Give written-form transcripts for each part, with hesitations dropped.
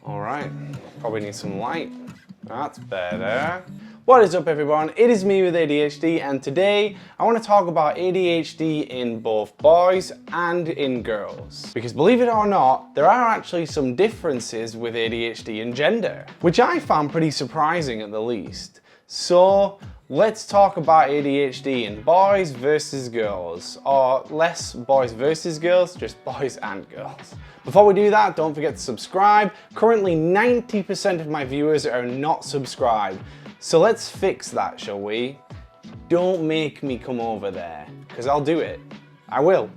All right, probably need some light. That's better. What is up everyone, it is me with ADHD, and today I want to talk about ADHD in both boys and in girls. Because believe it or not, there are actually some differences with ADHD in gender, which I found pretty surprising at the least. So let's talk about ADHD in boys versus girls, or less boys versus girls, just boys and girls. Before we do that, don't forget to subscribe. Currently 90% of my viewers are not subscribed. So let's fix that, shall we? Don't make me come over there, because I'll do it. I will.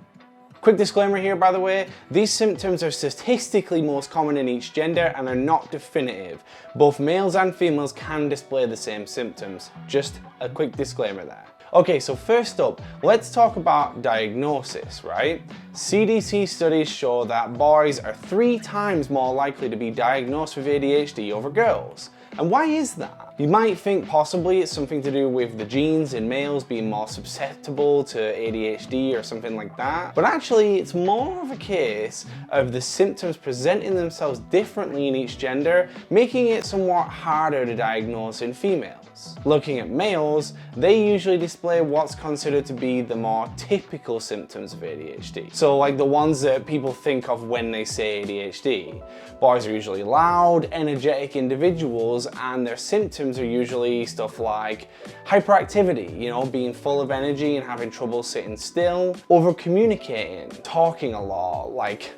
Quick disclaimer here, by the way, these symptoms are statistically most common in each gender and are not definitive. Both males and females can display the same symptoms. Just a quick disclaimer there. Okay, so first up, let's talk about diagnosis, right? CDC studies show that boys are 3 times more likely to be diagnosed with ADHD over girls. And why is that? You might think possibly it's something to do with the genes in males being more susceptible to ADHD or something like that. But actually, it's more of a case of the symptoms presenting themselves differently in each gender, making it somewhat harder to diagnose in females. Looking at males, they usually display what's considered to be the more typical symptoms of ADHD. So like the ones that people think of when they say ADHD. Boys are usually loud, energetic individuals, and their symptoms are usually stuff like hyperactivity, being full of energy and having trouble sitting still, over communicating, talking a lot, like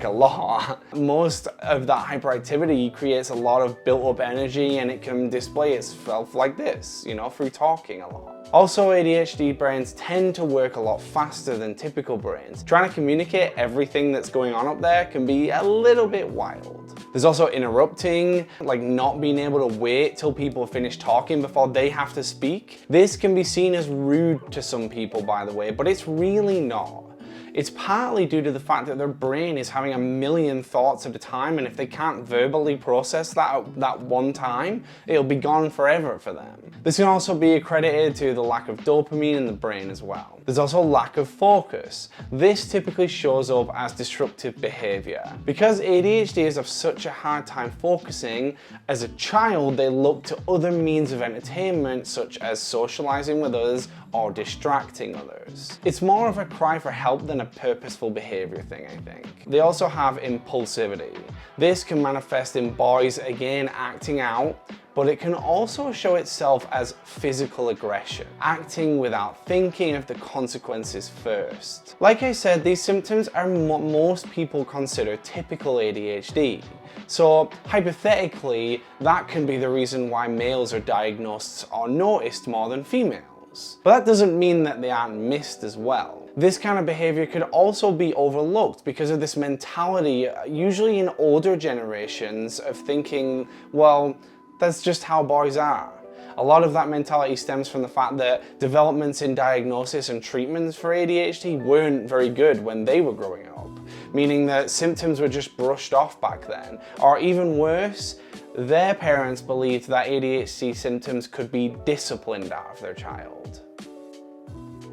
a lot. Most of that hyperactivity creates a lot of built-up energy, and it can display itself like this, through talking a lot. Also, ADHD brains tend to work a lot faster than typical brains. Trying to communicate everything that's going on up there can be a little bit wild. There's also interrupting, like not being able to wait till people finish talking before they have to speak. This can be seen as rude to some people, by the way, but it's really not. It's partly due to the fact that their brain is having a million thoughts at a time, and if they can't verbally process that one time, it'll be gone forever for them. This can also be accredited to the lack of dopamine in the brain as well. There's also lack of focus. This typically shows up as disruptive behavior. Because ADHDers have such a hard time focusing, as a child they look to other means of entertainment such as socializing with others or distracting others. It's more of a cry for help than a purposeful behavior thing, I think. They also have impulsivity. This can manifest in boys, again, acting out, but it can also show itself as physical aggression, acting without thinking of the consequences first. Like I said, these symptoms are what most people consider typical ADHD. So hypothetically, that can be the reason why males are diagnosed or noticed more than females. But that doesn't mean that they aren't missed as well. This kind of behavior could also be overlooked because of this mentality, usually in older generations, of thinking, well, that's just how boys are. A lot of that mentality stems from the fact that developments in diagnosis and treatments for ADHD weren't very good when they were growing up, meaning that symptoms were just brushed off back then. Or even worse, their parents believed that ADHD symptoms could be disciplined out of their child.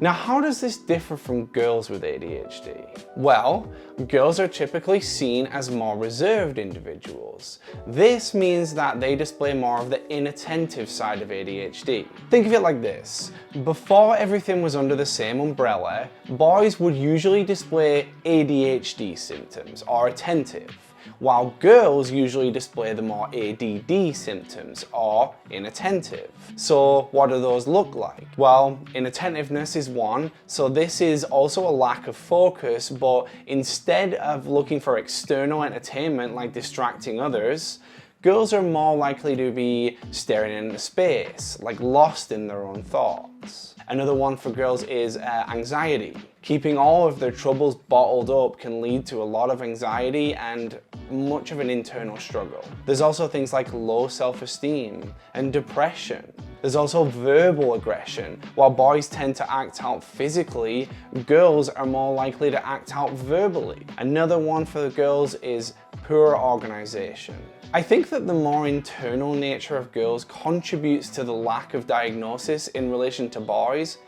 Now, how does this differ from girls with ADHD? Well, girls are typically seen as more reserved individuals. This means that they display more of the inattentive side of ADHD. Think of it like this. Before everything was under the same umbrella, boys would usually display ADHD symptoms or attentive, while girls usually display the more ADD symptoms or inattentive. So what do those look like? Well, inattentiveness is one, so this is also a lack of focus, but instead of looking for external entertainment like distracting others, girls are more likely to be staring into space, like lost in their own thoughts. Another one for girls is anxiety. Keeping all of their troubles bottled up can lead to a lot of anxiety and much of an internal struggle. There's also things like low self-esteem and depression. There's also verbal aggression. While boys tend to act out physically, girls are more likely to act out verbally. Another one for the girls is poor organization. I think that the more internal nature of girls contributes to the lack of diagnosis in relation to boys,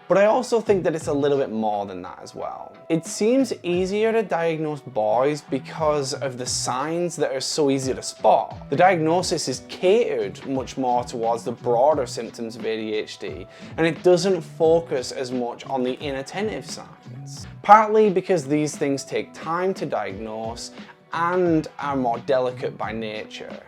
but I also think that it's a little bit more than that as well. It seems easier to diagnose boys because of the signs that are so easy to spot. The diagnosis is catered much more towards the broader symptoms of ADHD, and it doesn't focus as much on the inattentive signs. Partly because these things take time to diagnose and are more delicate by nature.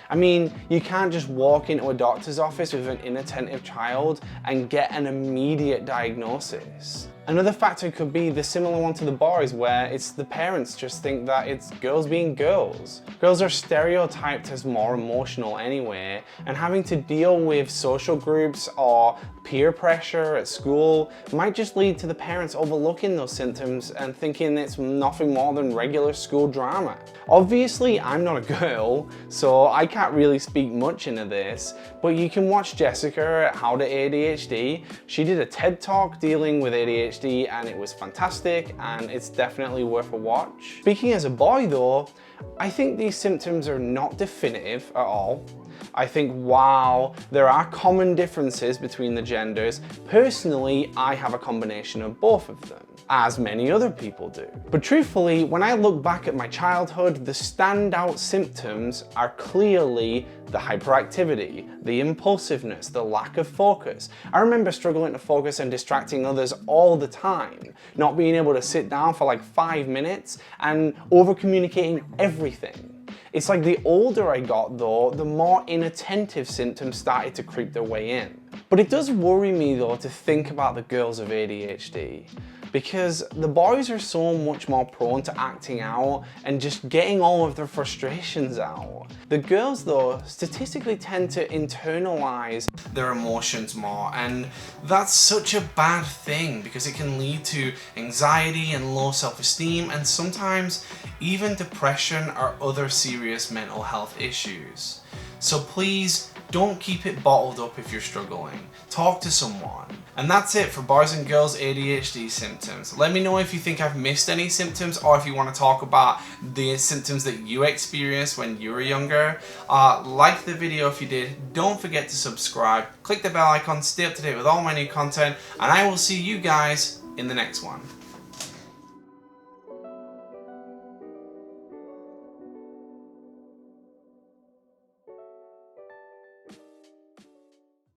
I mean, you can't just walk into a doctor's office with an inattentive child and get an immediate diagnosis. Another factor could be the similar one to the boys, where it's the parents just think that it's girls being girls. Girls are stereotyped as more emotional anyway, and having to deal with social groups or peer pressure at school might just lead to the parents overlooking those symptoms and thinking it's nothing more than regular school drama. Obviously, I'm not a girl, so I can't really speak much into this, but you can watch Jessica at How to ADHD. She did a TED Talk dealing with ADHD and it was fantastic, and it's definitely worth a watch. Speaking as a boy though, I think these symptoms are not definitive at all. I think while there are common differences between the genders, personally I have a combination of both of them, as many other people do. But truthfully, when I look back at my childhood, the standout symptoms are clearly the hyperactivity, the impulsiveness, the lack of focus. I remember struggling to focus and distracting others all the time, not being able to sit down for like 5 minutes and over-communicating everything. It's like the older I got though, the more inattentive symptoms started to creep their way in. But it does worry me though to think about the girls of ADHD, because the boys are so much more prone to acting out and just getting all of their frustrations out. The girls though statistically tend to internalize their emotions more, and that's such a bad thing because it can lead to anxiety and low self-esteem and sometimes even depression or other serious mental health issues. So please don't keep it bottled up if you're struggling. Talk to someone. And that's it for boys and girls ADHD symptoms. Let me know if you think I've missed any symptoms or if you want to talk about the symptoms that you experienced when you were younger. Like the video if you did. Don't forget to subscribe. Click the bell icon, stay up to date with all my new content, and I will see you guys in the next one.